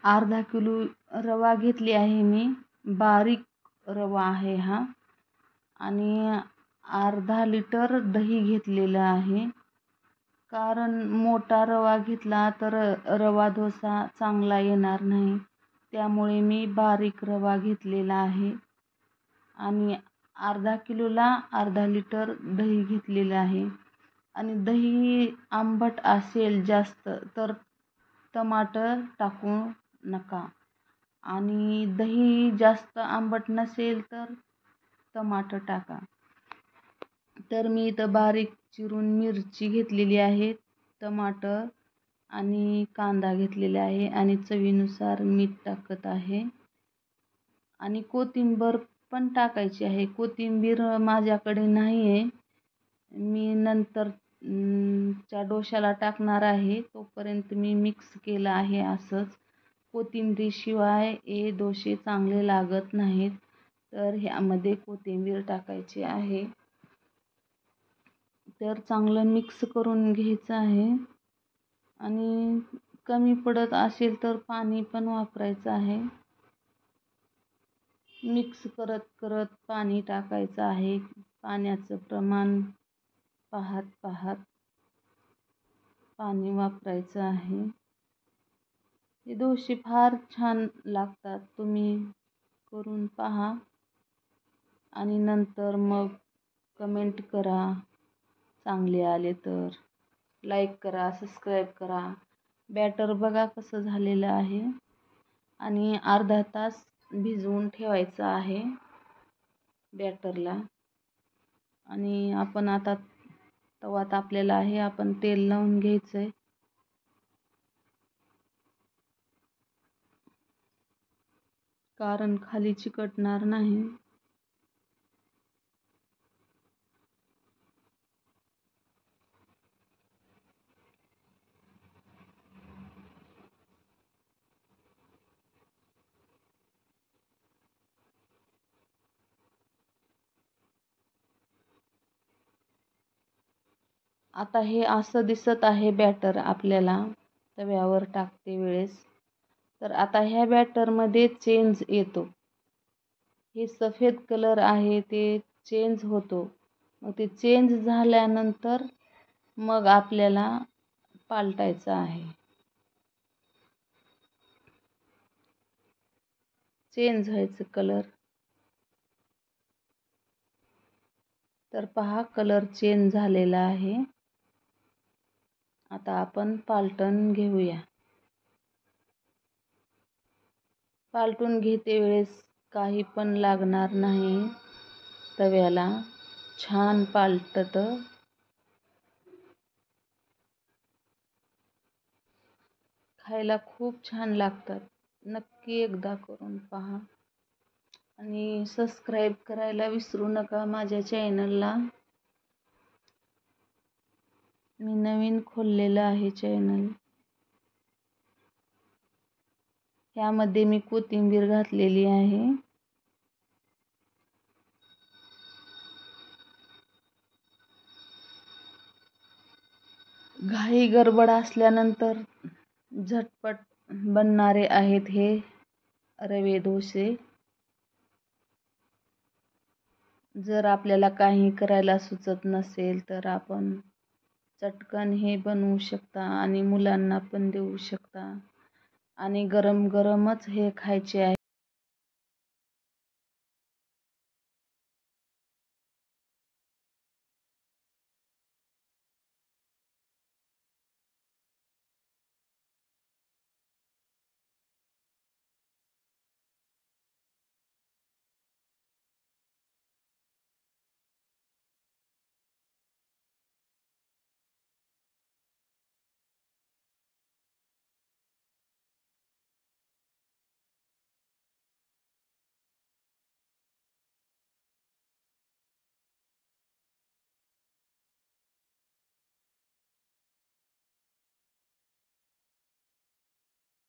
अर्धा किलो रवा घेतली आहे मी, बारीक रवा आहे हा. आणि अर्धा लिटर दही घेतलेलं आहे. कारण मोठा रवा घेतला तर रवा डोसा चांगला येणार नाही, त्यामुळे मी बारीक रवा घेतलेला आहे. आणि अर्धा किलोला अर्धा लिटर दही घेतलेलं आहे. आणि दही आंबट असेल जास्त तर टमाटर टाकू नका, आणि दही जास्त आंबट नसेल तर टमाटर टाका. तर मी इथं बारीक चिरून मिरची घेतलेली आहे, टमाटर आणि कांदा घेतलेला आहे, आणि चवीनुसार मीठ टाकत आहे. आणि कोथिंबीर पण टाकायची आहे. कोथिंबीर माझ्याकडे नाही आहे, मी नंतर च्या डोशाला टाकणार आहे, तोपर्यंत मी मिक्स केलं आहे असंच. कोथिंबीरीशिवाय हे डोसे चांगले लागत नाहीत, तर ह्यामध्ये कोथिंबीर टाकायची आहे. तर चांगलं मिक्स करून घ्यायचं आहे. आणि कमी पडत असेल तर पाणी पण वापरायचं आहे. मिक्स करत करत पाणी टाकायचं आहे. पाण्याचं प्रमाण पाहत पाहत पाणी वापरायचं आहे. हे डोसे फार छान लागतात, तुम्ही करून पहा आणि नंतर मग कमेंट करा. चांगले आले तर लाईक करा, सबस्क्राईब करा. बॅटर बघा कसं झालेलं आहे. आणि अर्धा तास भिजवून ठेवायचं आहे बॅटरला. आणि आपण आता तवा तापलेला आहे, आपण तेल लावून घ्यायचं आहे. कारण खाली चिकटणार नाही. आता हे असं दिसत आहे बॅटर आपल्याला तव्यावर टाकते वेळेस. तर आता ह्या बॅटरमध्ये चेंज येतो. हे सफेद कलर आहे ते चेंज होतो. मग ते चेंज झाल्यानंतर मग आपल्याला पालटायचं आहे. चेंज व्हायचं कलर. तर पहा कलर चेंज झालेला आहे. आता आपण पालटून घेऊया. पालटून घेते वेळेस काही पण लागणार नाही तव्याला, छान पालटतं. खायला खूप छान लागतात. नक्की एकदा करून पहा. आणि सबस्क्राईब करायला विसरू नका माझ्या चॅनलला. मी नवीन खोललेलं आहे चॅनल. यामध्ये मी कोथिंबीर घातलेली आहे. घाई गडबड असल्यानंतर झटपट बनणारे आहेत हे रवे डोसे. जर आपल्याला काही करायला सुचत नसेल तर आपण चटकन हे बनवू शकता आणि मुलांना पण देऊ शकता. आणि गरम गरमच हे खायचे आहे.